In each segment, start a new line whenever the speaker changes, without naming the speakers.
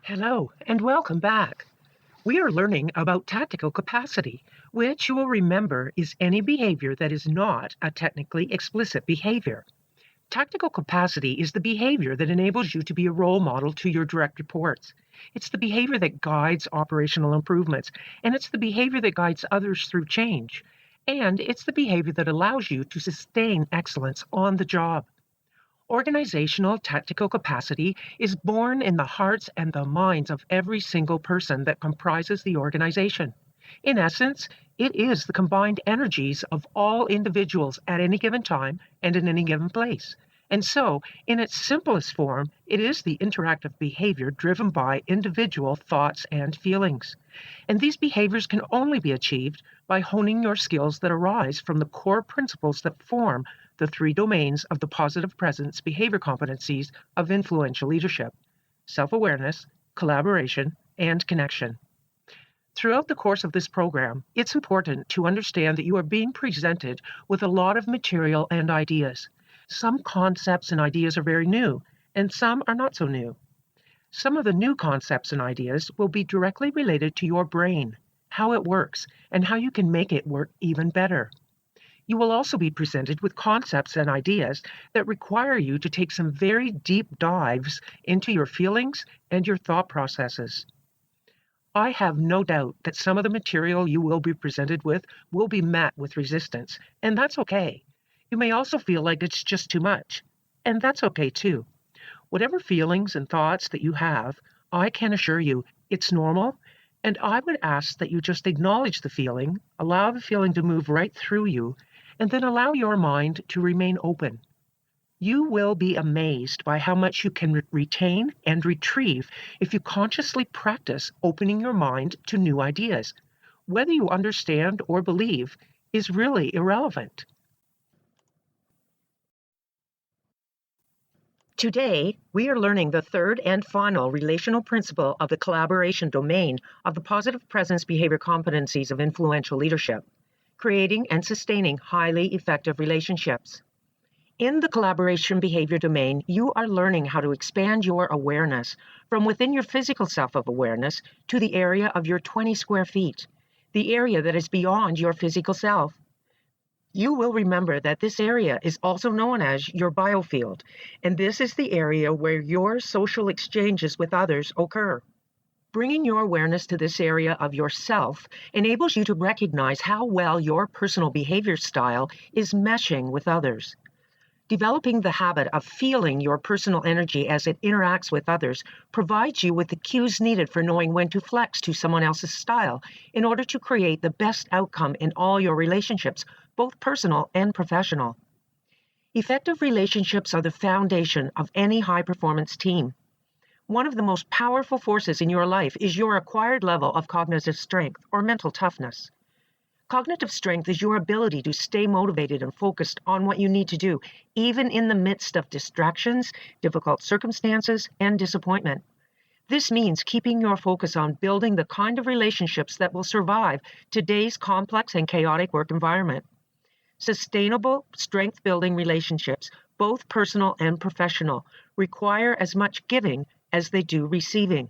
Hello, and welcome back. We are learning about tactical capacity, which you will remember is any behavior that is not a technically explicit behavior. Tactical capacity is the behavior that enables you to be a role model to your direct reports. It's the behavior that guides operational improvements, and it's the behavior that guides others through change. And it's the behavior that allows you to sustain excellence on the job. Organizational tactical capacity is born in the hearts and the minds of every single person that comprises the organization. In essence, it is the combined energies of all individuals at any given time and in any given place. And so, in its simplest form, it is the interactive behavior driven by individual thoughts and feelings. And these behaviors can only be achieved by honing your skills that arise from the core principles that form the three domains of the positive presence behavior competencies of influential leadership: self awareness, collaboration, and connection. Throughout the course of this program, it's important to understand that you are being presented with a lot of material and ideas. Some concepts and ideas are very new, and some are not so new. Some of the new concepts and ideas will be directly related to your brain, how it works, and how you can make it work even better. You will also be presented with concepts and ideas that require you to take some very deep dives into your feelings and your thought processes. I have no doubt that some of the material you will be presented with will be met with resistance, and that's okay. You may also feel like it's just too much, and that's okay too. Whatever feelings and thoughts that you have, I can assure you it's normal, and I would ask that you just acknowledge the feeling, allow the feeling to move right through you, and then allow your mind to remain open. You will be amazed by how much you can retain and retrieve if you consciously practice opening your mind to new ideas. Whether you understand or believe is really irrelevant. Today, we are learning the third and final relational principle of the collaboration domain of the positive presence behavior competencies of influential leadership: creating and sustaining highly effective relationships. In the collaboration behavior domain, you are learning how to expand your awareness from within your physical self of awareness to the area of your 20 square feet, the area that is beyond your physical self. You will remember that this area is also known as your biofield, and this is the area where your social exchanges with others occur. Bringing your awareness to this area of yourself enables you to recognize how well your personal behavior style is meshing with others. Developing the habit of feeling your personal energy as it interacts with others provides you with the cues needed for knowing when to flex to someone else's style in order to create the best outcome in all your relationships, both personal and professional. Effective relationships are the foundation of any high-performance team. One of the most powerful forces in your life is your acquired level of cognitive strength or mental toughness. Cognitive strength is your ability to stay motivated and focused on what you need to do, even in the midst of distractions, difficult circumstances, and disappointment. This means keeping your focus on building the kind of relationships that will survive today's complex and chaotic work environment. Sustainable, strength-building relationships, both personal and professional, require as much giving as they do receiving.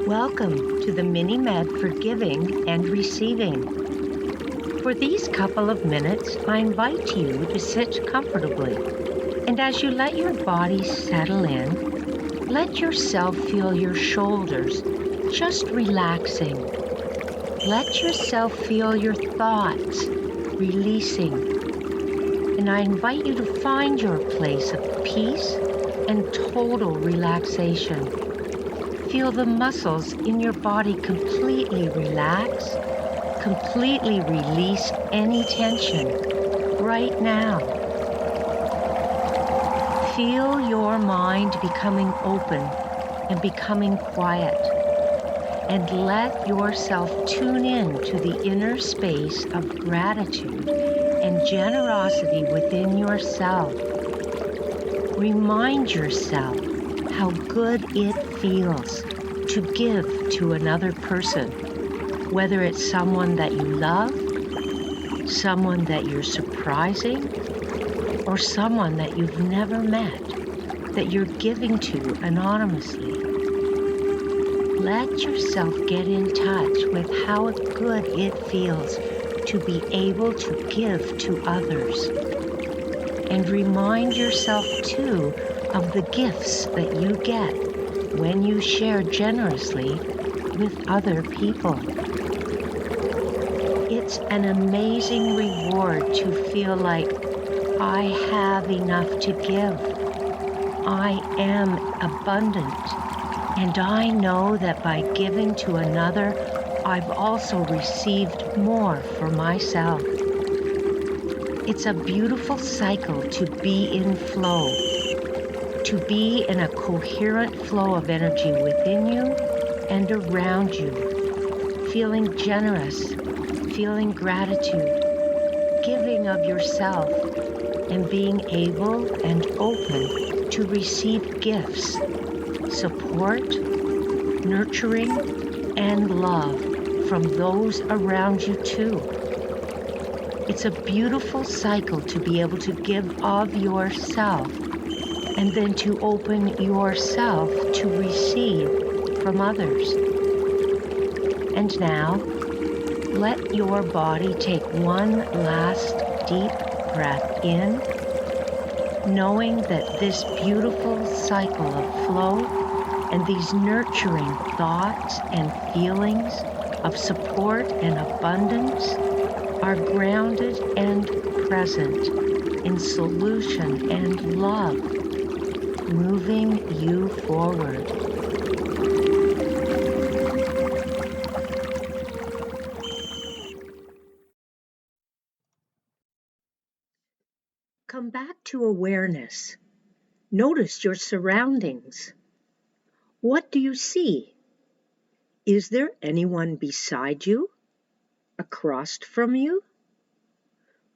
Welcome to the Mini-Med for Giving and Receiving. For these couple of minutes, I invite you to sit comfortably, and as you let your body settle in, let yourself feel your shoulders just relaxing. Let yourself feel your thoughts releasing. And I invite you to find your place of peace and total relaxation. Feel the muscles in your body completely relax, completely release any tension right now. Feel your mind becoming open and becoming quiet. And let yourself tune in to the inner space of gratitude and generosity within yourself. Remind yourself how good it feels to give to another person, whether it's someone that you love, someone that you're surprising, or someone that you've never met, that you're giving to anonymously. Let yourself get in touch with how good it feels to be able to give to others. And remind yourself, too, of the gifts that you get when you share generously with other people. It's an amazing reward to feel like I have enough to give. I am abundant. And I know that by giving to another, I've also received more for myself. It's a beautiful cycle to be in flow, to be in a coherent flow of energy within you and around you, feeling generous, feeling gratitude, giving of yourself, and being able and open to receive gifts, support, nurturing, and love from those around you too. It's a beautiful cycle to be able to give of yourself and then to open yourself to receive from others. And now, let your body take one last deep breath in, knowing that this beautiful cycle of flow and these nurturing thoughts and feelings of support and abundance are grounded and present in solution and love, moving you forward. Come back to awareness. Notice your surroundings. What do you see? Is there anyone beside you? Across from you?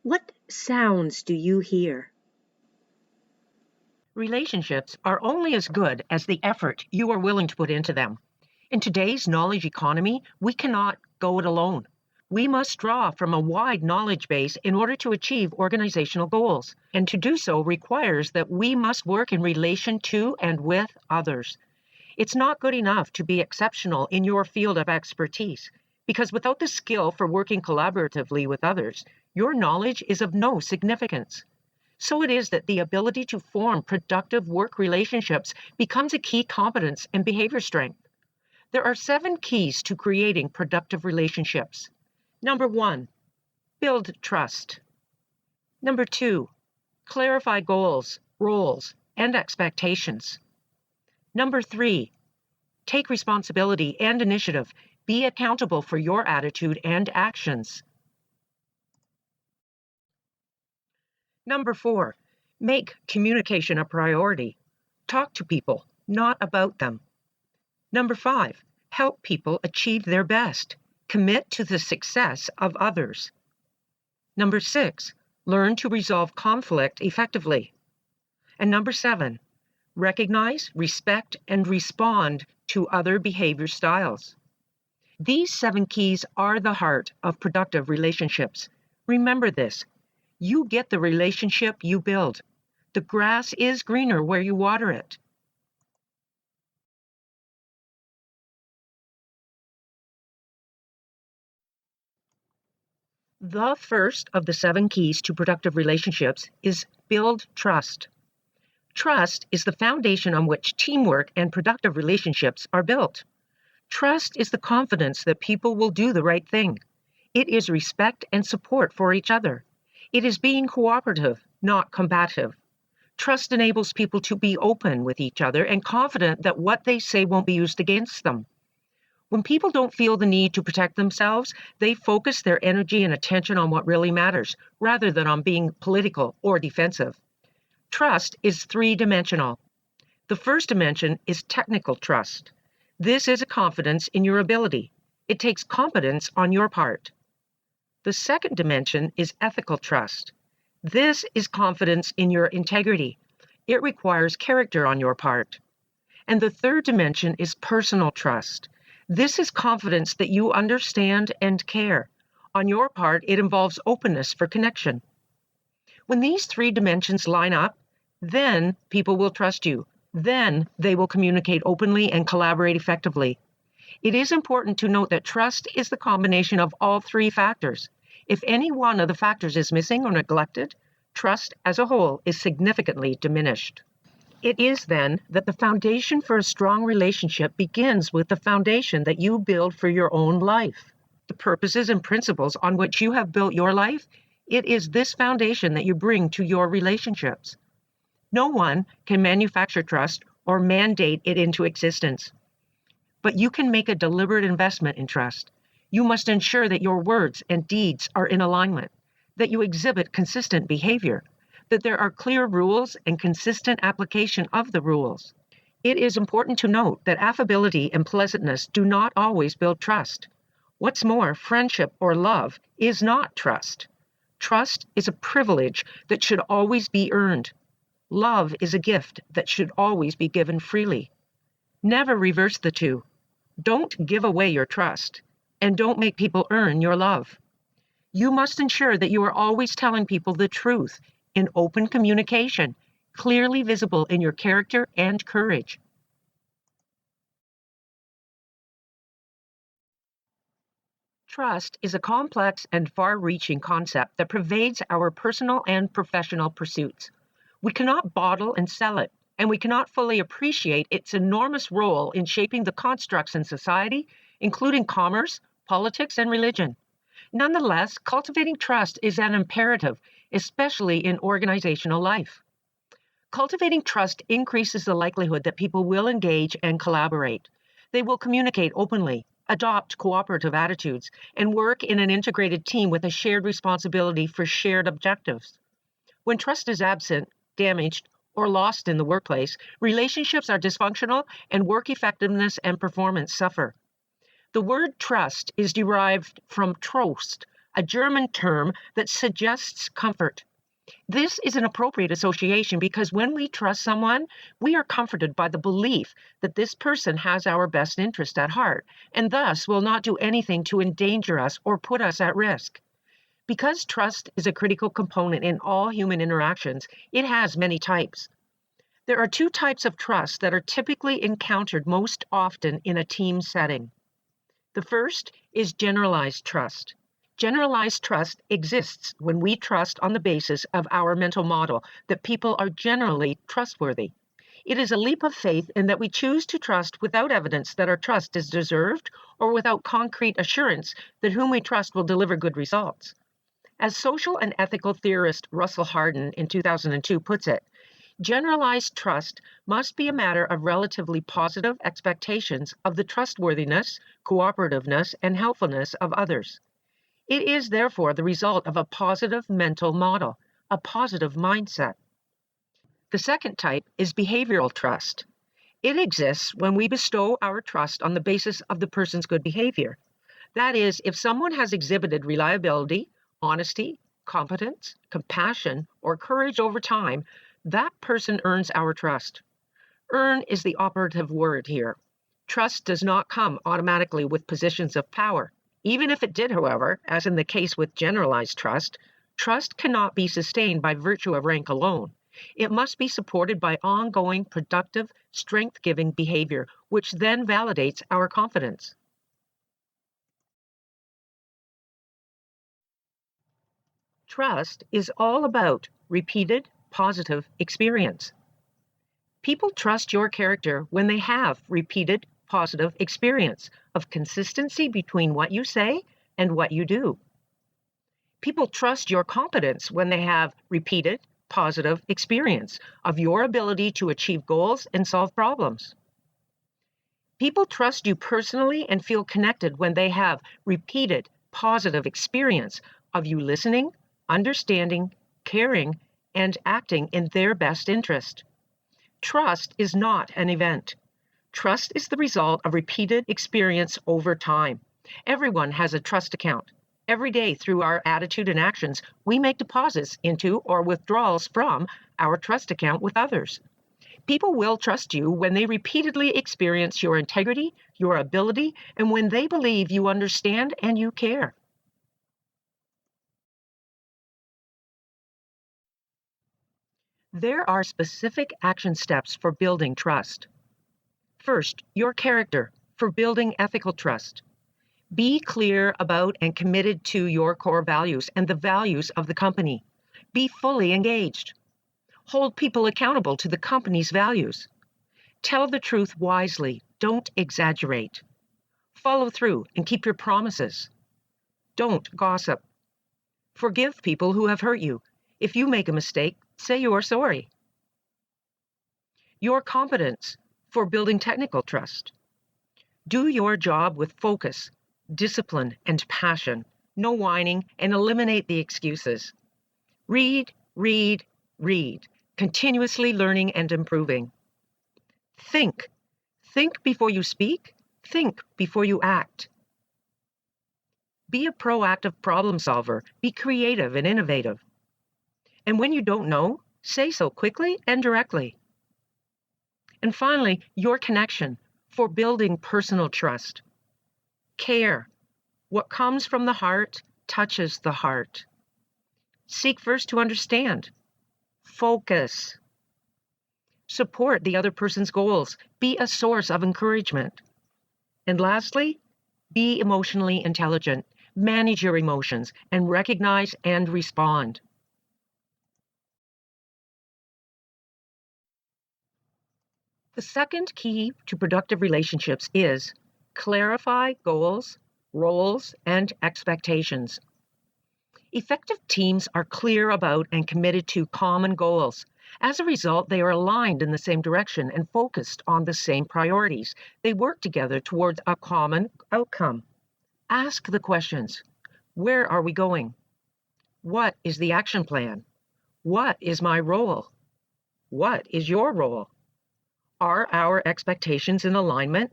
What sounds do you hear?
Relationships are only as good as the effort you are willing to put into them. In today's knowledge economy, we cannot go it alone. We must draw from a wide knowledge base in order to achieve organizational goals, and to do so requires that we must work in relation to and with others. It's not good enough to be exceptional in your field of expertise, because without the skill for working collaboratively with others, your knowledge is of no significance. So it is that the ability to form productive work relationships becomes a key competence and behavior strength. There are 7 keys to creating productive relationships. Number 1, build trust. Number 2, clarify goals, roles, and expectations. Number 3, take responsibility and initiative. Be accountable for your attitude and actions. Number 4, make communication a priority. Talk to people, not about them. Number 5, help people achieve their best. Commit to the success of others. Number 6, learn to resolve conflict effectively. And number 7, recognize, respect, and respond to other behavior styles. These 7 keys are the heart of productive relationships. Remember this. You get the relationship you build. The grass is greener where you water it. The first of the 7 keys to productive relationships is build trust. Trust is the foundation on which teamwork and productive relationships are built. Trust is the confidence that people will do the right thing. It is respect and support for each other. It is being cooperative, not combative. Trust enables people to be open with each other and confident that what they say won't be used against them. When people don't feel the need to protect themselves, they focus their energy and attention on what really matters, rather than on being political or defensive. Trust is 3-dimensional. The first dimension is technical trust. This is a confidence in your ability. It takes competence on your part. The second dimension is ethical trust. This is confidence in your integrity. It requires character on your part. And the third dimension is personal trust. This is confidence that you understand and care. On your part, it involves openness for connection. When these 3 dimensions line up, then people will trust you. Then they will communicate openly and collaborate effectively. It is important to note that trust is the combination of all 3 factors. If any one of the factors is missing or neglected, trust as a whole is significantly diminished. It is then that the foundation for a strong relationship begins with the foundation that you build for your own life. The purposes and principles on which you have built your life, it is this foundation that you bring to your relationships. No one can manufacture trust or mandate it into existence. But you can make a deliberate investment in trust. You must ensure that your words and deeds are in alignment, that you exhibit consistent behavior, that there are clear rules and consistent application of the rules. It is important to note that affability and pleasantness do not always build trust. What's more, friendship or love is not trust. Trust is a privilege that should always be earned. Love is a gift that should always be given freely. Never reverse the two. Don't give away your trust, and don't make people earn your love. You must ensure that you are always telling people the truth in open communication, clearly visible in your character and courage. Trust is a complex and far-reaching concept that pervades our personal and professional pursuits. We cannot bottle and sell it, and we cannot fully appreciate its enormous role in shaping the constructs in society, including commerce, politics, and religion. Nonetheless, cultivating trust is an imperative, especially in organizational life. Cultivating trust increases the likelihood that people will engage and collaborate. They will communicate openly, adopt cooperative attitudes, and work in an integrated team with a shared responsibility for shared objectives. When trust is absent, damaged, or lost in the workplace, relationships are dysfunctional and work effectiveness and performance suffer. The word trust is derived from Trost, a German term that suggests comfort. This is an appropriate association because when we trust someone, we are comforted by the belief that this person has our best interest at heart and thus will not do anything to endanger us or put us at risk. Because trust is a critical component in all human interactions, it has many types. There are 2 types of trust that are typically encountered most often in a team setting. The first is generalized trust. Generalized trust exists when we trust on the basis of our mental model that people are generally trustworthy. It is a leap of faith in that we choose to trust without evidence that our trust is deserved or without concrete assurance that whom we trust will deliver good results. As social and ethical theorist Russell Hardin in 2002 puts it, generalized trust must be a matter of relatively positive expectations of the trustworthiness, cooperativeness, and helpfulness of others. It is therefore the result of a positive mental model, a positive mindset. The second type is behavioral trust. It exists when we bestow our trust on the basis of the person's good behavior. That is, if someone has exhibited reliability, honesty, competence, compassion, or courage over time, that person earns our trust. Earn is the operative word here. Trust does not come automatically with positions of power. Even if it did, however, as in the case with generalized trust, trust cannot be sustained by virtue of rank alone. It must be supported by ongoing, productive, strength-giving behavior, which then validates our confidence. Trust is all about repeated positive experience. People trust your character when they have repeated positive experience of consistency between what you say and what you do. People trust your competence when they have repeated positive experience of your ability to achieve goals and solve problems. People trust you personally and feel connected when they have repeated positive experience of you listening, understanding, caring, and acting in their best interest. Trust is not an event. Trust is the result of repeated experience over time. Everyone has a trust account. Every day, through our attitude and actions, we make deposits into or withdrawals from our trust account with others. People will trust you when they repeatedly experience your integrity, your ability, and when they believe you understand and you care. There are specific action steps for building trust. First, your character for building ethical trust. Be clear about and committed to your core values and the values of the company. Be fully engaged. Hold people accountable to the company's values. Tell the truth wisely. Don't exaggerate. Follow through and keep your promises. Don't gossip. Forgive people who have hurt you. If you make a mistake, say you are sorry. Your competence for building technical trust. Do your job with focus, discipline, and passion. No whining, and eliminate the excuses. Read, read, read. Continuously learning and improving. Think. Think before you speak. Think before you act. Be a proactive problem solver. Be creative and innovative. And when you don't know, say so quickly and directly. And finally, your connection for building personal trust. Care. What comes from the heart touches the heart. Seek first to understand. Focus. Support the other person's goals. Be a source of encouragement. And lastly, be emotionally intelligent. Manage your emotions and recognize and respond. The second key to productive relationships is clarify goals, roles, and expectations. Effective teams are clear about and committed to common goals. As a result, they are aligned in the same direction and focused on the same priorities. They work together towards a common outcome. Ask the questions. Where are we going? What is the action plan? What is my role? What is your role? Are our expectations in alignment?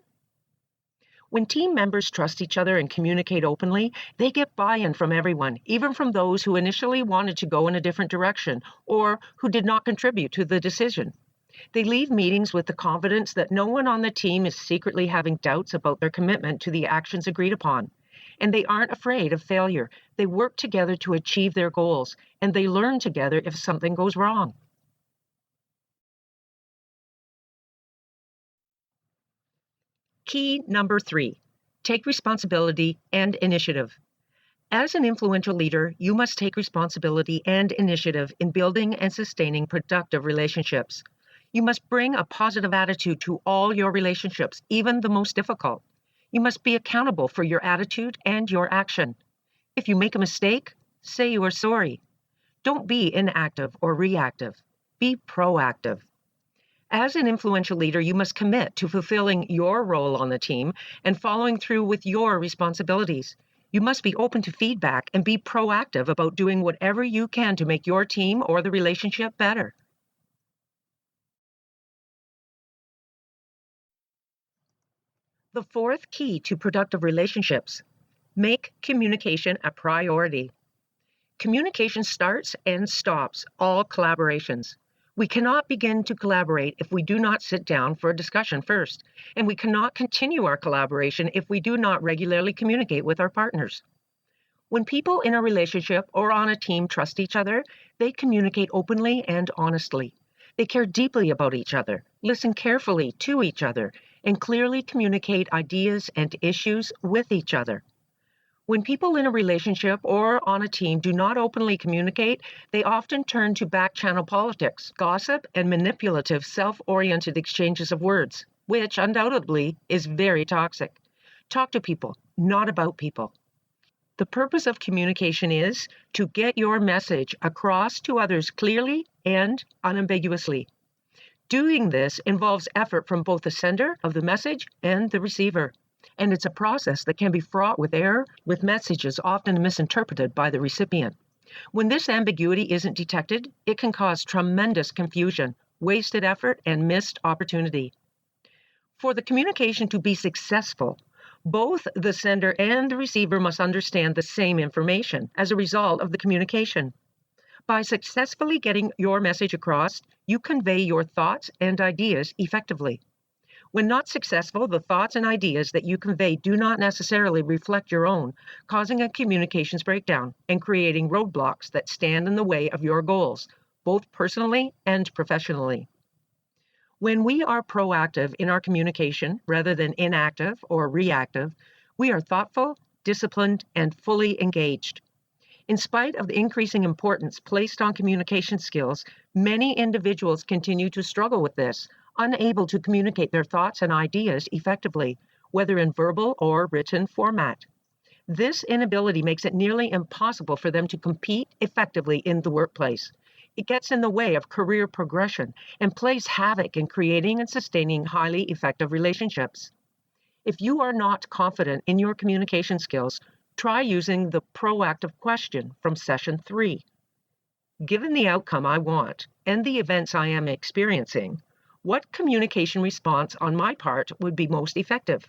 When team members trust each other and communicate openly, they get buy-in from everyone, even from those who initially wanted to go in a different direction or who did not contribute to the decision. They leave meetings with the confidence that no one on the team is secretly having doubts about their commitment to the actions agreed upon. And they aren't afraid of failure. They work together to achieve their goals, and they learn together if something goes wrong. Key number 3, take responsibility and initiative. As an influential leader, you must take responsibility and initiative in building and sustaining productive relationships. You must bring a positive attitude to all your relationships, even the most difficult. You must be accountable for your attitude and your action. If you make a mistake, say you are sorry. Don't be inactive or reactive. Be proactive. As an influential leader, you must commit to fulfilling your role on the team and following through with your responsibilities. You must be open to feedback and be proactive about doing whatever you can to make your team or the relationship better. The fourth key to productive relationships: make communication a priority. Communication starts and stops all collaborations. We cannot begin to collaborate if we do not sit down for a discussion first, and we cannot continue our collaboration if we do not regularly communicate with our partners. When people in a relationship or on a team trust each other, they communicate openly and honestly. They care deeply about each other, listen carefully to each other, and clearly communicate ideas and issues with each other. When people in a relationship or on a team do not openly communicate, they often turn to back-channel politics, gossip, and manipulative, self-oriented exchanges of words, which undoubtedly is very toxic. Talk to people, not about people. The purpose of communication is to get your message across to others clearly and unambiguously. Doing this involves effort from both the sender of the message and the receiver. And it's a process that can be fraught with error, with messages often misinterpreted by the recipient. When this ambiguity isn't detected, it can cause tremendous confusion, wasted effort, and missed opportunity. For the communication to be successful, both the sender and the receiver must understand the same information as a result of the communication. By successfully getting your message across, you convey your thoughts and ideas effectively. When not successful, the thoughts and ideas that you convey do not necessarily reflect your own, causing a communications breakdown and creating roadblocks that stand in the way of your goals, both personally and professionally. When we are proactive in our communication rather than inactive or reactive, we are thoughtful, disciplined, and fully engaged. In spite of the increasing importance placed on communication skills, many individuals continue to struggle with this, unable to communicate their thoughts and ideas effectively, whether in verbal or written format. This inability makes it nearly impossible for them to compete effectively in the workplace. It gets in the way of career progression and plays havoc in creating and sustaining highly effective relationships. If you are not confident in your communication skills, try using the proactive question from session 3. Given the outcome I want and the events I am experiencing, what communication response on my part would be most effective?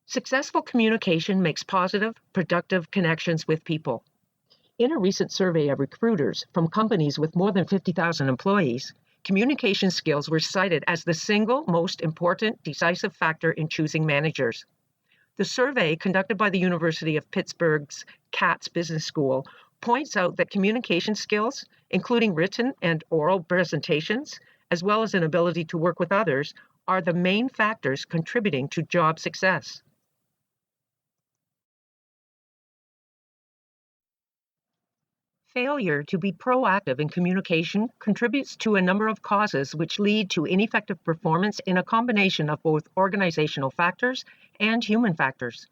Successful communication makes positive, productive connections with people. In a recent survey of recruiters from companies with more than 50,000 employees, communication skills were cited as the single most important decisive factor in choosing managers. The survey, conducted by the University of Pittsburgh's Katz Business School, points out that communication skills, including written and oral presentations, as well as an ability to work with others, are the main factors contributing to job success. Failure to be proactive in communication contributes to a number of causes which lead to ineffective performance in a combination of both organizational factors and human factors.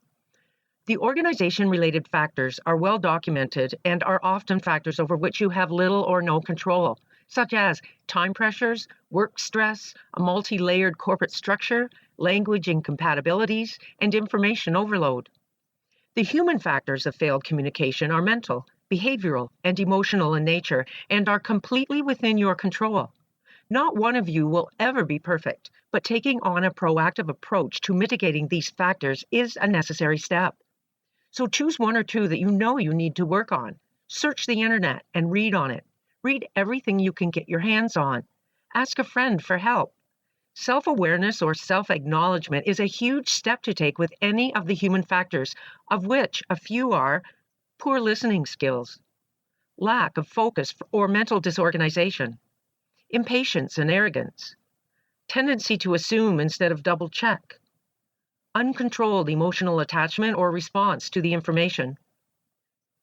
The organization-related factors are well documented and are often factors over which you have little or no control, such as time pressures, work stress, a multi-layered corporate structure, language incompatibilities, and information overload. The human factors of failed communication are mental, behavioral, and emotional in nature, and are completely within your control. Not one of you will ever be perfect, but taking on a proactive approach to mitigating these factors is a necessary step. So choose one or two that you know you need to work on. Search the internet and read on it. Read everything you can get your hands on. Ask a friend for help. Self-awareness or self-acknowledgement is a huge step to take with any of the human factors, of which a few are poor listening skills, lack of focus or mental disorganization, impatience and arrogance, tendency to assume instead of double check, uncontrolled emotional attachment or response to the information,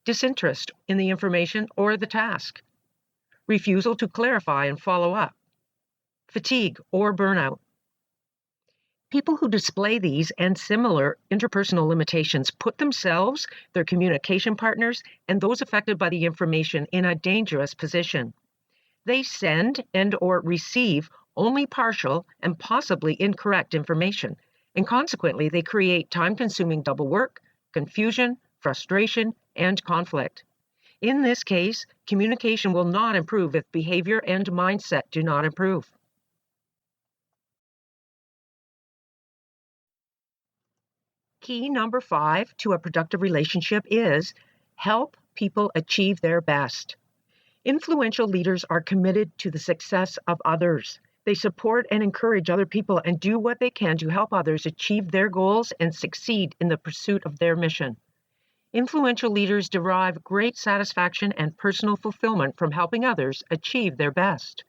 disinterest in the information or the task, refusal to clarify and follow up, fatigue or burnout. People who display these and similar interpersonal limitations put themselves, their communication partners, and those affected by the information in a dangerous position. They send and/or receive only partial and possibly incorrect information, and consequently they create time-consuming double work, confusion, frustration, and conflict. In this case, communication will not improve if behavior and mindset do not improve. Key number 5 to a productive relationship is help people achieve their best. Influential leaders are committed to the success of others. They support and encourage other people and do what they can to help others achieve their goals and succeed in the pursuit of their mission. Influential leaders derive great satisfaction and personal fulfillment from helping others achieve their best.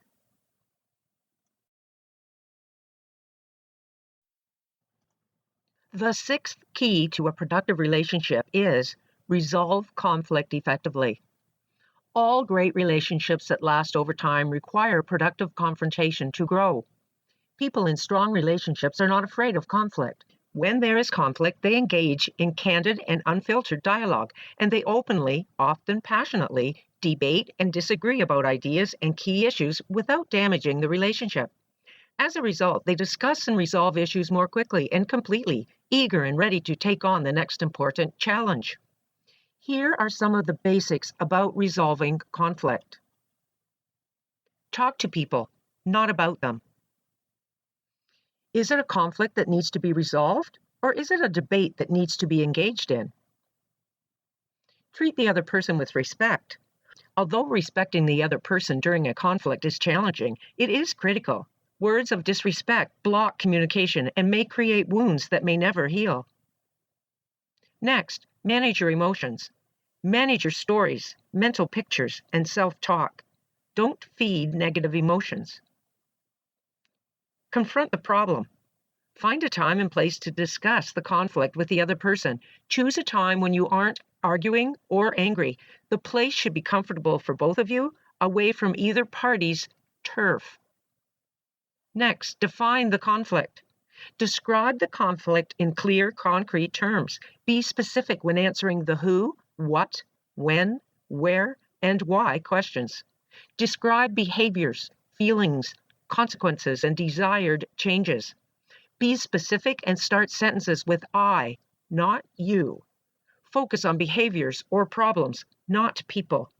The sixth key to a productive relationship is resolve conflict effectively. All great relationships that last over time require productive confrontation to grow. People in strong relationships are not afraid of conflict. When there is conflict, they engage in candid and unfiltered dialogue, and they openly, often passionately, debate and disagree about ideas and key issues without damaging the relationship. As a result, they discuss and resolve issues more quickly and completely, eager and ready to take on the next important challenge. Here are some of the basics about resolving conflict. Talk to people, not about them. Is it a conflict that needs to be resolved, or is it a debate that needs to be engaged in? Treat the other person with respect. Although respecting the other person during a conflict is challenging, it is critical. Words of disrespect block communication and may create wounds that may never heal. Next, manage your emotions. Manage your stories, mental pictures, and self-talk. Don't feed negative emotions. Confront the problem. Find a time and place to discuss the conflict with the other person. Choose a time when you aren't arguing or angry. The place should be comfortable for both of you, away from either party's turf. Next, define the conflict. Describe the conflict in clear, concrete terms. Be specific when answering the who, what, when, where, and why questions. Describe behaviors, feelings, consequences, and desired changes. Be specific and start sentences with I, not you. Focus on behaviors or problems, not people.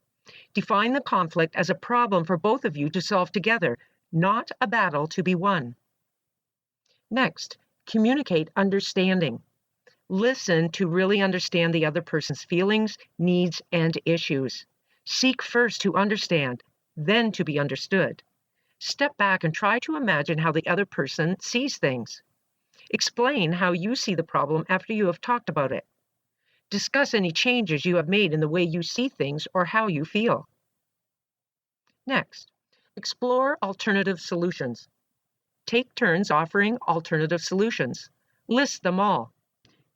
Define the conflict as a problem for both of you to solve together, not a battle to be won. Next, communicate understanding. Listen to really understand the other person's feelings, needs, and issues. Seek first to understand, then to be understood. Step back and try to imagine how the other person sees things. Explain how you see the problem after you have talked about it. Discuss any changes you have made in the way you see things or how you feel. Next, explore alternative solutions. Take turns offering alternative solutions. List them all.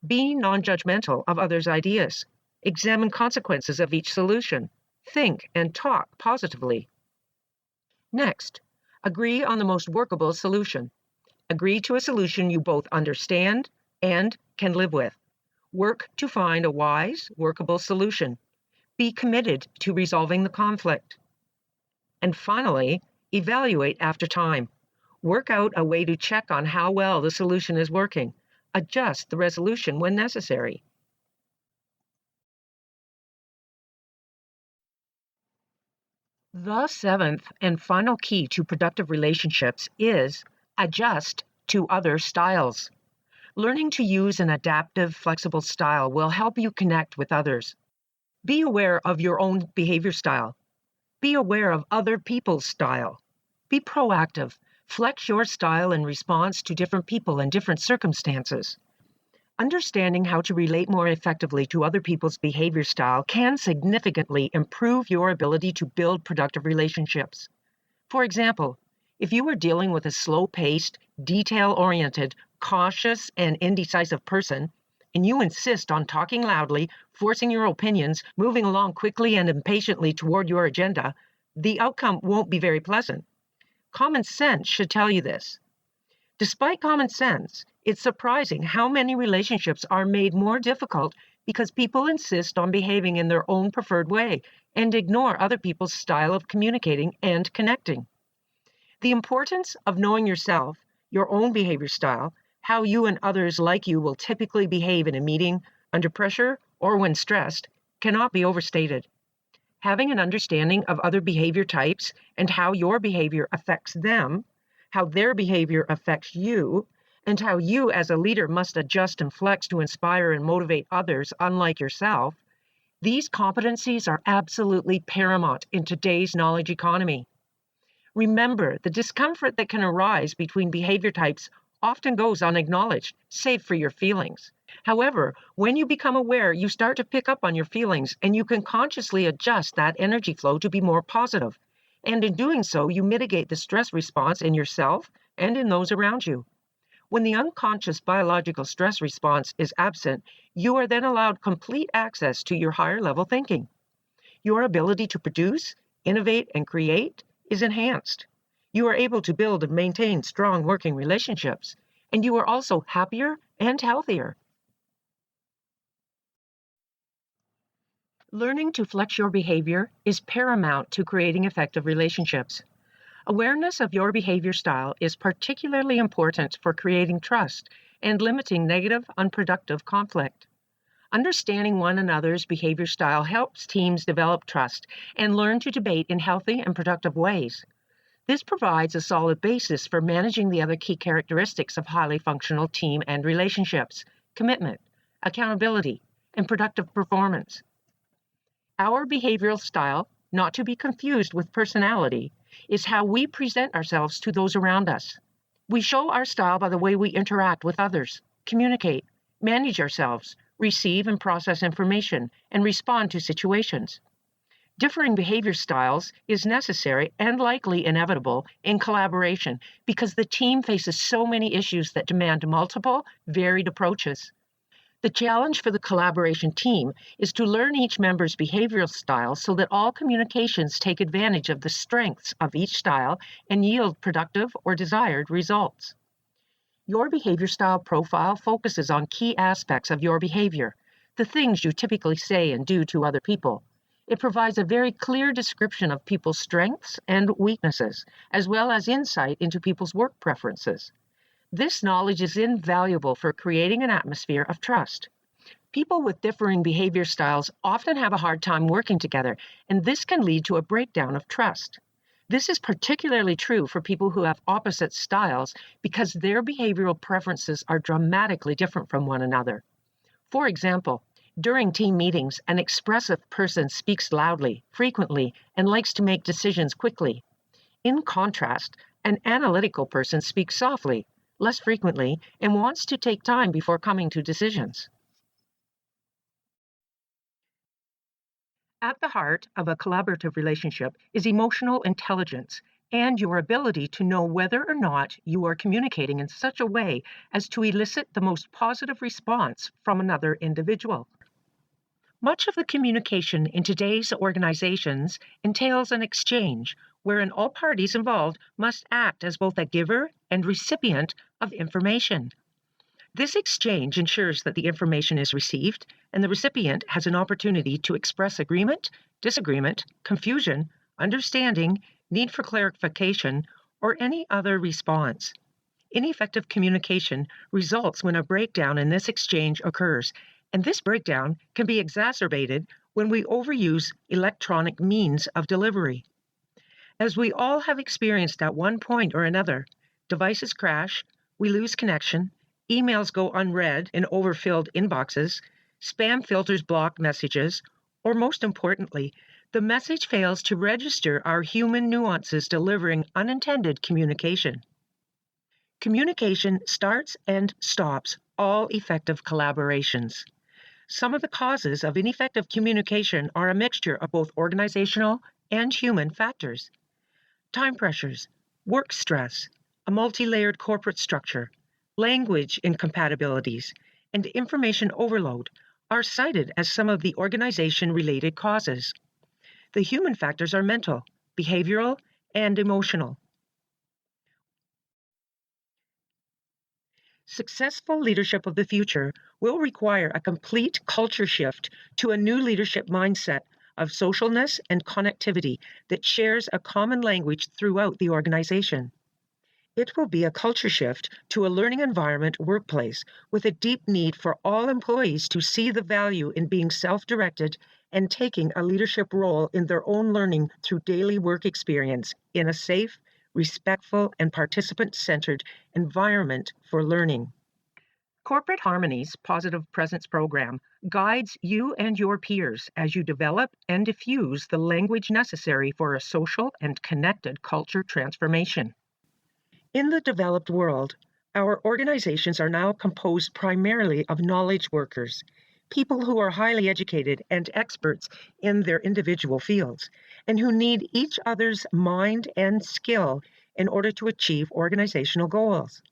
Be non-judgmental of others' ideas. Examine consequences of each solution. Think and talk positively. Next, agree on the most workable solution. Agree to a solution you both understand and can live with. Work to find a wise, workable solution. Be committed to resolving the conflict. And finally, evaluate after time. Work out a way to check on how well the solution is working. Adjust the resolution when necessary. The seventh and final key to productive relationships is adjust to other styles. Learning to use an adaptive, flexible style will help you connect with others. Be aware of your own behavior style. Be aware of other people's style. Be proactive. Flex your style in response to different people and different circumstances. Understanding how to relate more effectively to other people's behavior style can significantly improve your ability to build productive relationships. For example, if you are dealing with a slow-paced, detail-oriented, cautious, and indecisive person, and you insist on talking loudly, forcing your opinions, moving along quickly and impatiently toward your agenda, the outcome won't be very pleasant. Common sense should tell you this. Despite common sense, it's surprising how many relationships are made more difficult because people insist on behaving in their own preferred way and ignore other people's style of communicating and connecting. The importance of knowing yourself, your own behavior style, how you and others like you will typically behave in a meeting, under pressure, or when stressed, cannot be overstated. Having an understanding of other behavior types and how your behavior affects them, how their behavior affects you, and how you as a leader must adjust and flex to inspire and motivate others unlike yourself, these competencies are absolutely paramount in today's knowledge economy. Remember, the discomfort that can arise between behavior types often goes unacknowledged, save for your feelings. However, when you become aware, you start to pick up on your feelings and you can consciously adjust that energy flow to be more positive. And in doing so, you mitigate the stress response in yourself and in those around you. When the unconscious biological stress response is absent, you are then allowed complete access to your higher level thinking. Your ability to produce, innovate, and create is enhanced. You are able to build and maintain strong working relationships, and you are also happier and healthier. Learning to flex your behavior is paramount to creating effective relationships. Awareness of your behavior style is particularly important for creating trust and limiting negative, unproductive conflict. Understanding one another's behavior style helps teams develop trust and learn to debate in healthy and productive ways. This provides a solid basis for managing the other key characteristics of highly functional team and relationships: commitment, accountability, and productive performance. Our behavioral style, not to be confused with personality, is how we present ourselves to those around us. We show our style by the way we interact with others, communicate, manage ourselves, receive and process information, and respond to situations. Differing behavior styles is necessary and likely inevitable in collaboration because the team faces so many issues that demand multiple, varied approaches. The challenge for the collaboration team is to learn each member's behavioral style so that all communications take advantage of the strengths of each style and yield productive or desired results. Your behavior style profile focuses on key aspects of your behavior, the things you typically say and do to other people. It provides a very clear description of people's strengths and weaknesses, as well as insight into people's work preferences. This knowledge is invaluable for creating an atmosphere of trust. People with differing behavior styles often have a hard time working together, and this can lead to a breakdown of trust. This is particularly true for people who have opposite styles because their behavioral preferences are dramatically different from one another. For example, during team meetings, an expressive person speaks loudly, frequently, and likes to make decisions quickly. In contrast, an analytical person speaks softly, less frequently, and wants to take time before coming to decisions. At the heart of a collaborative relationship is emotional intelligence and your ability to know whether or not you are communicating in such a way as to elicit the most positive response from another individual. Much of the communication in today's organizations entails an exchange wherein all parties involved must act as both a giver and recipient of information. This exchange ensures that the information is received and the recipient has an opportunity to express agreement, disagreement, confusion, understanding, need for clarification, or any other response. Ineffective communication results when a breakdown in this exchange occurs, and this breakdown can be exacerbated when we overuse electronic means of delivery. As we all have experienced at one point or another, devices crash, we lose connection, emails go unread in overfilled inboxes, spam filters block messages, or most importantly, the message fails to register our human nuances, delivering unintended communication. Communication starts and stops all effective collaborations. Some of the causes of ineffective communication are a mixture of both organizational and human factors. Time pressures, work stress, a multi-layered corporate structure, language incompatibilities, and information overload are cited as some of the organization-related causes. The human factors are mental, behavioral, and emotional. Successful leadership of the future will require a complete culture shift to a new leadership mindset of socialness and connectivity that shares a common language throughout the organization. It will be a culture shift to a learning environment workplace with a deep need for all employees to see the value in being self-directed and taking a leadership role in their own learning through daily work experience in a safe, respectful, and participant-centered environment for learning. Corporate Harmony's Positive Presence program guides you and your peers as you develop and diffuse the language necessary for a social and connected culture transformation. In the developed world, our organizations are now composed primarily of knowledge workers, people who are highly educated and experts in their individual fields, and who need each other's mind and skill in order to achieve organizational goals.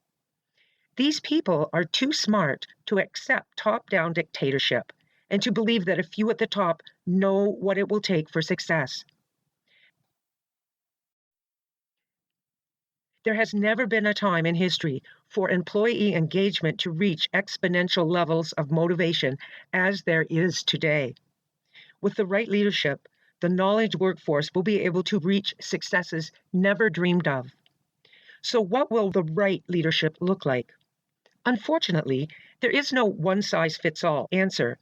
These people are too smart to accept top-down dictatorship and to believe that a few at the top know what it will take for success. There has never been a time in history for employee engagement to reach exponential levels of motivation as there is today. With the right leadership, the knowledge workforce will be able to reach successes never dreamed of. So, what will the right leadership look like? Unfortunately, there is no one-size-fits-all answer.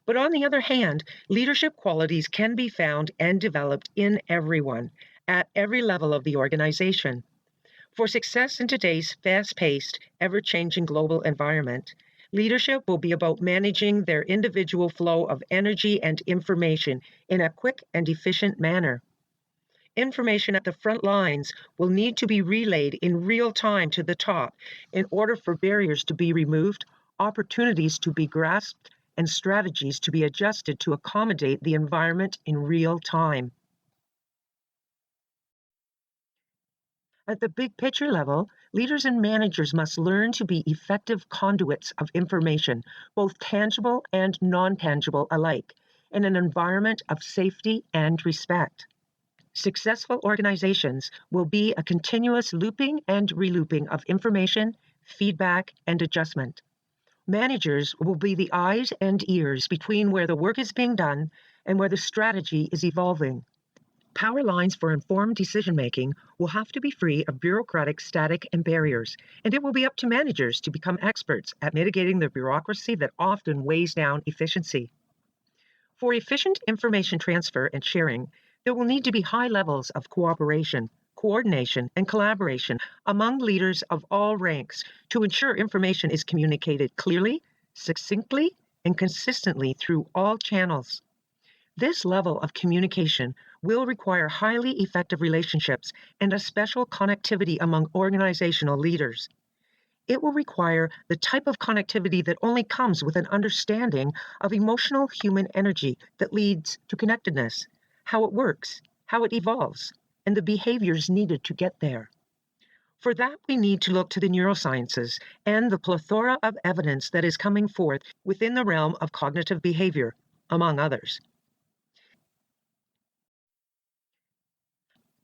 But on the other hand, leadership qualities can be found and developed in everyone, at every level of the organization. For success in today's fast-paced, ever-changing global environment, leadership will be about managing their individual flow of energy and information in a quick and efficient manner. Information at the front lines will need to be relayed in real time to the top in order for barriers to be removed, opportunities to be grasped, and strategies to be adjusted to accommodate the environment in real time. At the big picture level, leaders and managers must learn to be effective conduits of information, both tangible and non-tangible alike, in an environment of safety and respect. Successful organizations will be a continuous looping and relooping of information, feedback, and adjustment. Managers will be the eyes and ears between where the work is being done and where the strategy is evolving. Power lines for informed decision-making will have to be free of bureaucratic static and barriers, and it will be up to managers to become experts at mitigating the bureaucracy that often weighs down efficiency. For efficient information transfer and sharing, there will need to be high levels of cooperation, coordination, and collaboration among leaders of all ranks to ensure information is communicated clearly, succinctly, and consistently through all channels. This level of communication will require highly effective relationships and a special connectivity among organizational leaders. It will require the type of connectivity that only comes with an understanding of emotional human energy that leads to connectedness, how it works, how it evolves, and the behaviors needed to get there. For that, we need to look to the neurosciences and the plethora of evidence that is coming forth within the realm of cognitive behavior, among others.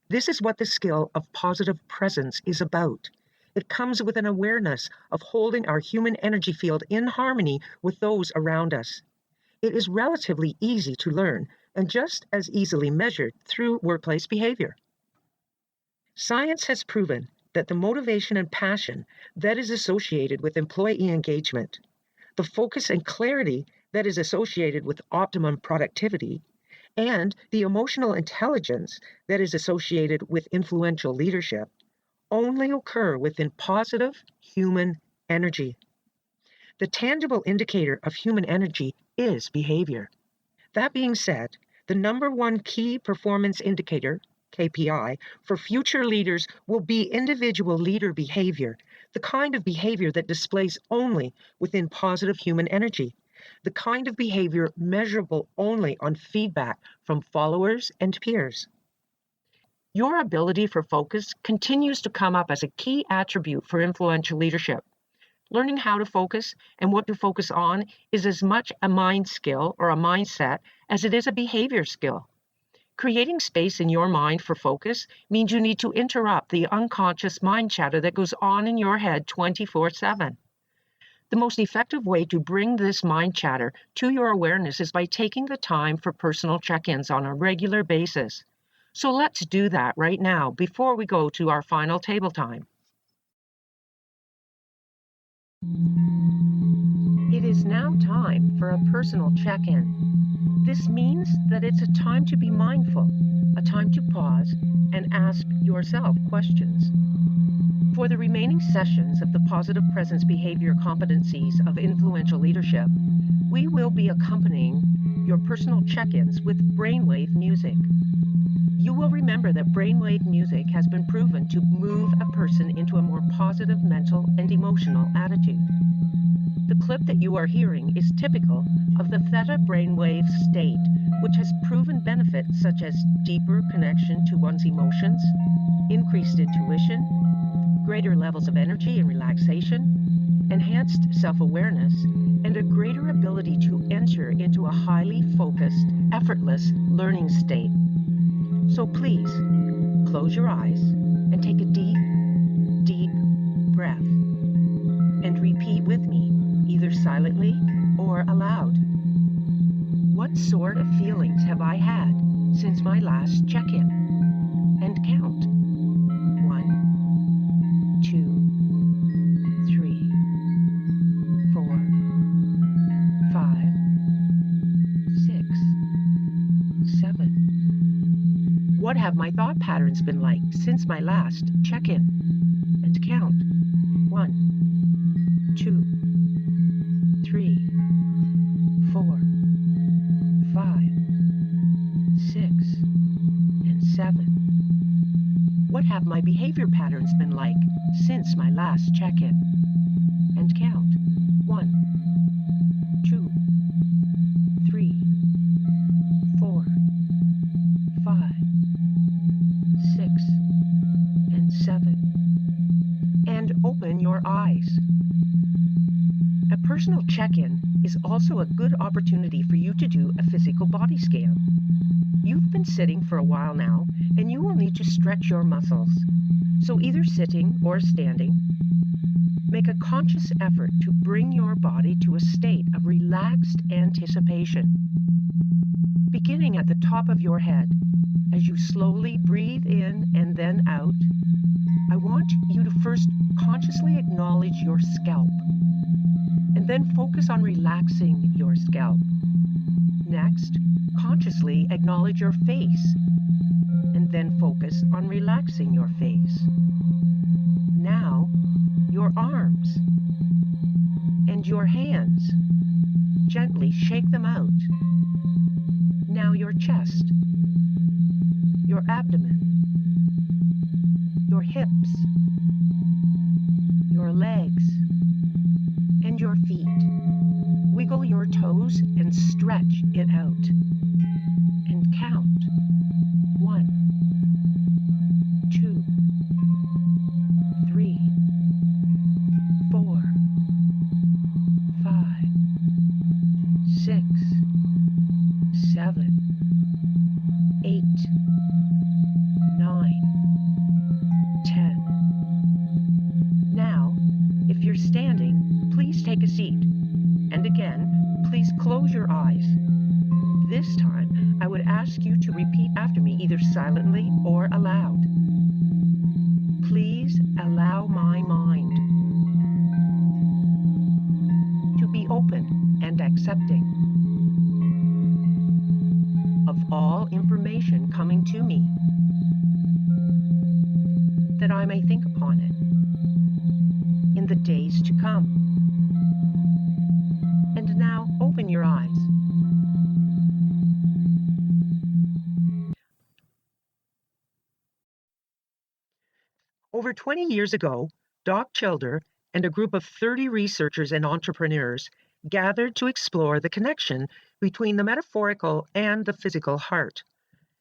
This is what the skill of positive presence is about. It comes with an awareness of holding our human energy field in harmony with those around us. It is relatively easy to learn and just as easily measured through workplace behavior. Science has proven that the motivation and passion that is associated with employee engagement, the focus and clarity that is associated with optimum productivity, and the emotional intelligence that is associated with influential leadership only occur within positive human energy. The tangible indicator of human energy is behavior. That being said, the number one key performance indicator, KPI, for future leaders will be individual leader behavior, the kind of behavior that displays only within positive human energy, the kind of behavior measurable only on feedback from followers and peers. Your ability for focus continues to come up as a key attribute for influential leadership. Learning how to focus and what to focus on is as much a mind skill or a mindset as it is a behavior skill. Creating space in your mind for focus means you need to interrupt the unconscious mind chatter that goes on in your head 24/7. The most effective way to bring this mind chatter to your awareness is by taking the time for personal check-ins on a regular basis. So let's do that right now before we go to our final table time. It is now time for a personal check-in. This means that it's a time to be mindful, a time to pause and ask yourself questions. For the remaining sessions of the Positive Presence Behavior Competencies of Influential Leadership, we will be accompanying your personal check-ins with brainwave music. You will remember that brainwave music has been proven to move a person into a more positive mental and emotional attitude. The clip that you are hearing is typical of the theta brainwave state, which has proven benefits such as deeper connection to one's emotions, increased intuition, greater levels of energy and relaxation, enhanced self-awareness, and a greater ability to enter into a highly focused, effortless learning state. So please, close your eyes and take a deep, deep breath and repeat with me, either silently or aloud. What sort of feelings have I had since my last check-in? And count. 1, 2, 3, 4, 5, 6, 7. What have my thought patterns been like since my last check-in? And count. 1, 2, 3, 4, 5, 6, and 7. What have my behavior patterns been like since my last check-in? And count. 1, 2, 3, 4, 5, 6, and 7. And open your eyes. A personal check-in is also a good opportunity for you to do a physical body scan. You've been sitting for a while now, and you will need to stretch your muscles. So either sitting or standing, make a conscious effort to bring your body to a state of relaxed anticipation. Beginning at the top of your head, as you slowly breathe in and then out, I want you to first consciously acknowledge your scalp, and then focus on relaxing your scalp. Next, consciously acknowledge your face, and then focus on relaxing your face. Now, your arms and your hands. Gently shake them out. Now your chest, your abdomen, your hips, your legs, and your feet. Wiggle your toes and stretch it out. And count. 1, 2, 3, 4, 5, 6, 7, 8, 9, 10. Now, if you're standing, please take a seat. And again, please close your eyes. This time, I would ask you to repeat after me either silently or aloud. Please allow my mind to be open and accepting of all information coming to me, that I may think upon it in the days to come. And now open your eyes. Over 20 years ago, Doc Childer and a group of 30 researchers and entrepreneurs gathered to explore the connection between the metaphorical and the physical heart.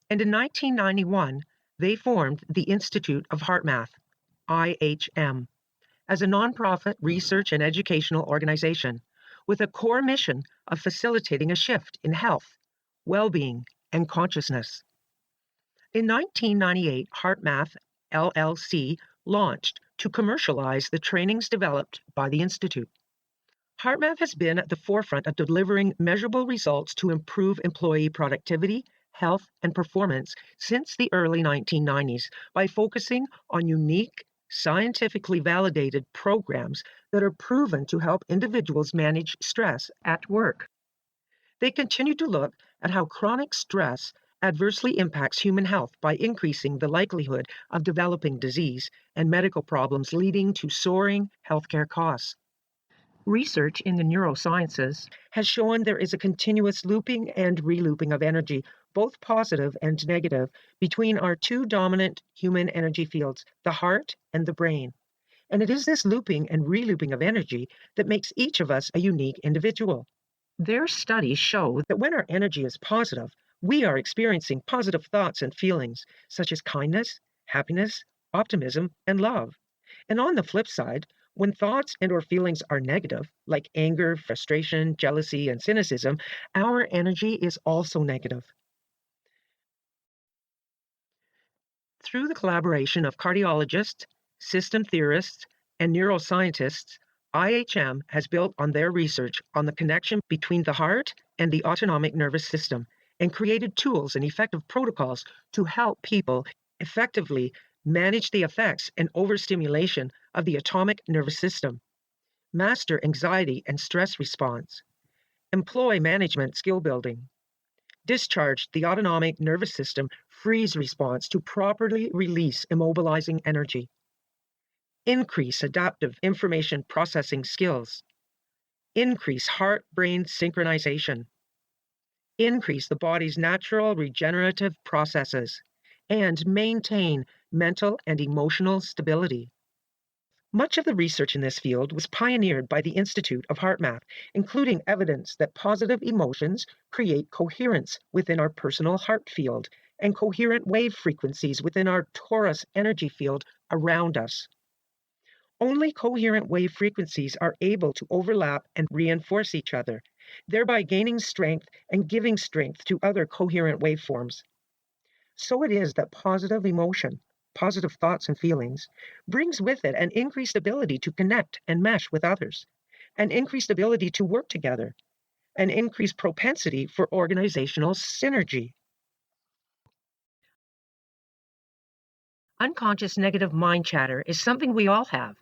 And in 1991, they formed the Institute of HeartMath, IHM, as a nonprofit research and educational organization with a core mission of facilitating a shift in health, well-being, and consciousness. In 1998, HeartMath LLC launched to commercialize the trainings developed by the Institute. HeartMath has been at the forefront of delivering measurable results to improve employee productivity, health, and performance since the early 1990s by focusing on unique, scientifically validated programs that are proven to help individuals manage stress at work. They continue to look at how chronic stress adversely impacts human health by increasing the likelihood of developing disease and medical problems leading to soaring healthcare costs. Research in the neurosciences has shown there is a continuous looping and relooping of energy, both positive and negative, between our two dominant human energy fields, the heart and the brain. And it is this looping and relooping of energy that makes each of us a unique individual. Their studies show that when our energy is positive, we are experiencing positive thoughts and feelings, such as kindness, happiness, optimism, and love. And on the flip side, When thoughts and or feelings are negative, like anger, frustration, jealousy, and cynicism, our energy is also negative. Through the collaboration of cardiologists, system theorists, and neuroscientists, IHM has built on their research on the connection between the heart and the autonomic nervous system and created tools and effective protocols to help people effectively manage the effects and overstimulation of the autonomic nervous system, master anxiety and stress response, employ management skill building, discharge the autonomic nervous system freeze response to properly release immobilizing energy, increase adaptive information processing skills, increase heart-brain synchronization, increase the body's natural regenerative processes, and maintain mental and emotional stability. Much of the research in this field was pioneered by the Institute of HeartMath, including evidence that positive emotions create coherence within our personal heart field and coherent wave frequencies within our torus energy field around us. Only coherent wave frequencies are able to overlap and reinforce each other, thereby gaining strength and giving strength to other coherent waveforms. So it is that positive emotion, positive thoughts and feelings, brings with it an increased ability to connect and mesh with others, an increased ability to work together, an increased propensity for organizational synergy. Unconscious negative mind chatter is something we all have.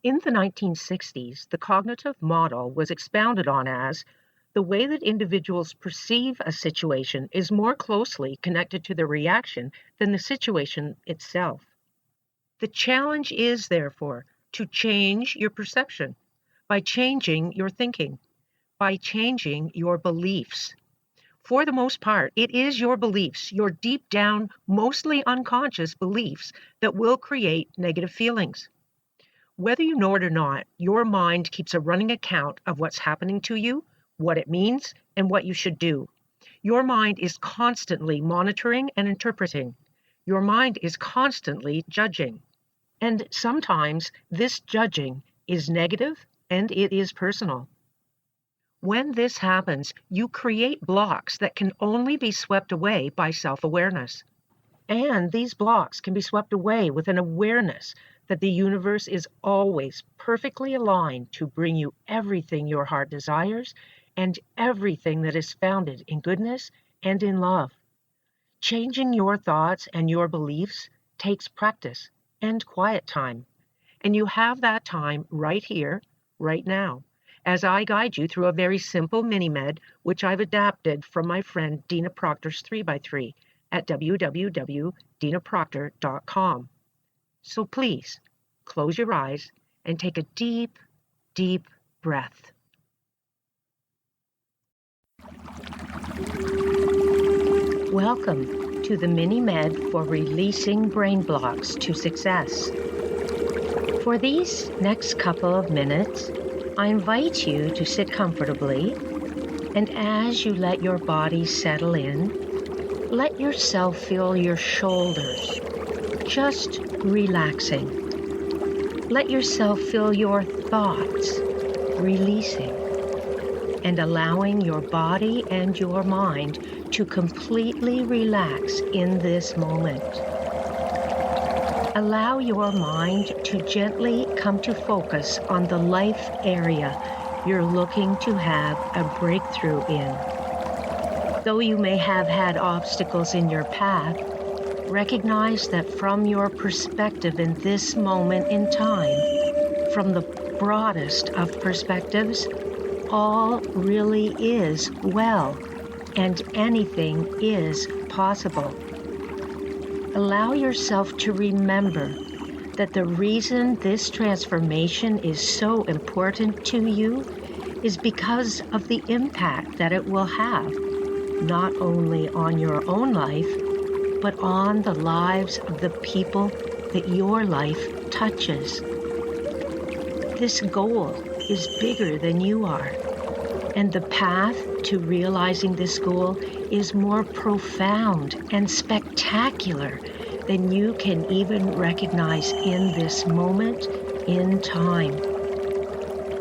In the 1960s, the cognitive model was expounded on as the way that individuals perceive a situation is more closely connected to the reaction than the situation itself. The challenge is, therefore, to change your perception by changing your thinking, by changing your beliefs. For the most part, it is your beliefs, your deep down, mostly unconscious beliefs, that will create negative feelings. Whether you know it or not, your mind keeps a running account of what's happening to you, what it means, and what you should do. Your mind is constantly monitoring and interpreting. Your mind is constantly judging. And sometimes this judging is negative and it is personal. When this happens, you create blocks that can only be swept away by self-awareness. And these blocks can be swept away with an awareness that the universe is always perfectly aligned to bring you everything your heart desires and everything that is founded in goodness and in love. Changing your thoughts and your beliefs takes practice and quiet time. And you have that time right here, right now, as I guide you through a very simple mini-med, which I've adapted from my friend Dina Proctor's 3x3 at www.dinaproctor.com. So please, close your eyes and take a deep, deep breath. Welcome to the mini-med for releasing brain blocks to success. For these next couple of minutes, I invite you to sit comfortably, and as you let your body settle in, let yourself feel your shoulders just relaxing. Let yourself feel your thoughts releasing and allowing your body and your mind to completely relax in this moment. Allow your mind to gently come to focus on the life area you're looking to have a breakthrough in. Though you may have had obstacles in your path, recognize that from your perspective in this moment in time, from the broadest of perspectives, all really is well, and anything is possible. Allow yourself to remember that the reason this transformation is so important to you is because of the impact that it will have, not only on your own life, but on the lives of the people that your life touches. This goal is bigger than you are, and the path to realizing this goal is more profound and spectacular than you can even recognize in this moment in time.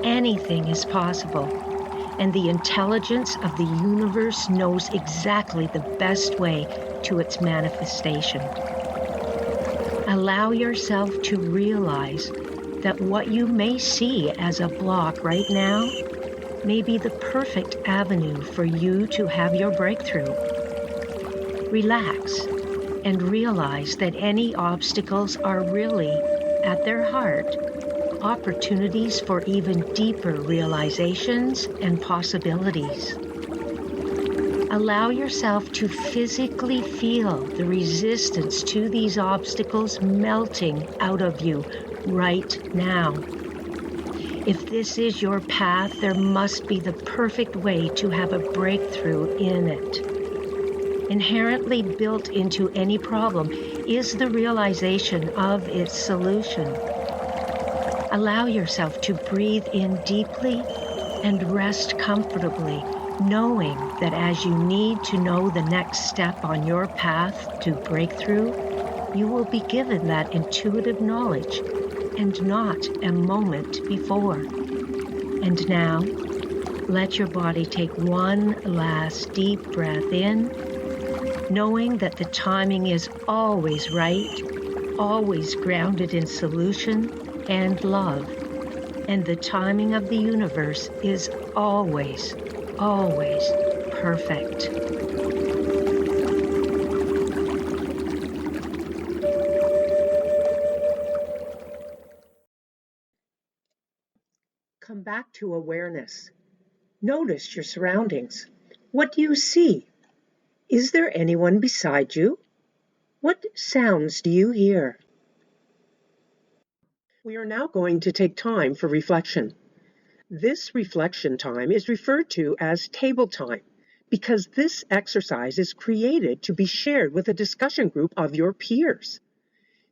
anything is possible, and the intelligence of the universe knows exactly the best way to its manifestation. Allow yourself to realize that what you may see as a block right now may be the perfect avenue for you to have your breakthrough. Relax and realize that any obstacles are really, at their heart, opportunities for even deeper realizations and possibilities. Allow yourself to physically feel the resistance to these obstacles melting out of you right now. If this is your path, there must be the perfect way to have a breakthrough in it. Inherently built into any problem is the realization of its solution. Allow yourself to breathe in deeply and rest comfortably, knowing that as you need to know the next step on your path to breakthrough, you will be given that intuitive knowledge and not a moment before. And now, let your body take one last deep breath in, knowing that the timing is always right, always grounded in solution and love, and the timing of the universe is always, always perfect.
Come back to awareness. Notice your surroundings. What do you see? Is there anyone beside you? What sounds do you hear? We are now going to take time for reflection. This reflection time is referred to as table time because this exercise is created to be shared with a discussion group of your peers.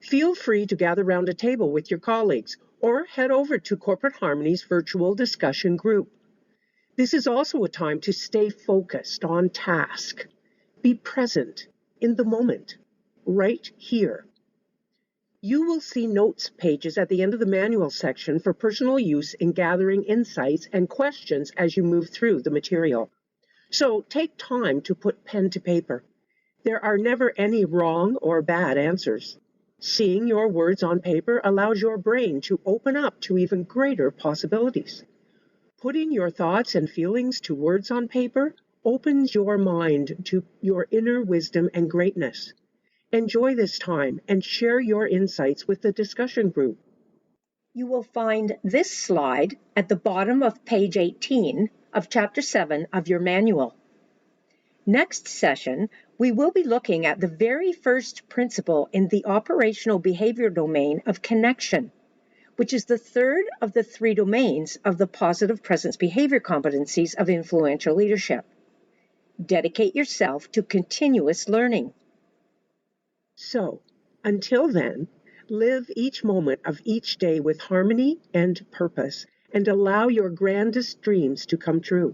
Feel free to gather around a table with your colleagues or head over to Corporate Harmony's virtual discussion group. This is also a time to stay focused on task. Be present in the moment, right here. You will see notes pages at the end of the manual section for personal use in gathering insights and questions as you move through the material. So take time to put pen to paper. There are never any wrong or bad answers. Seeing your words on paper allows your brain to open up to even greater possibilities. Putting your thoughts and feelings to words on paper opens your mind to your inner wisdom and greatness. Enjoy this time and share your insights with the discussion group.
You will find this slide at the bottom of page 18 of Chapter 7 of your manual. Next session, we will be looking at the very first principle in the operational behavior domain of connection, which is the third of the 3 domains of the positive presence behavior competencies of influential leadership. Dedicate yourself to continuous learning.
So, until then, live each moment of each day with harmony and purpose, and allow your grandest dreams to come true.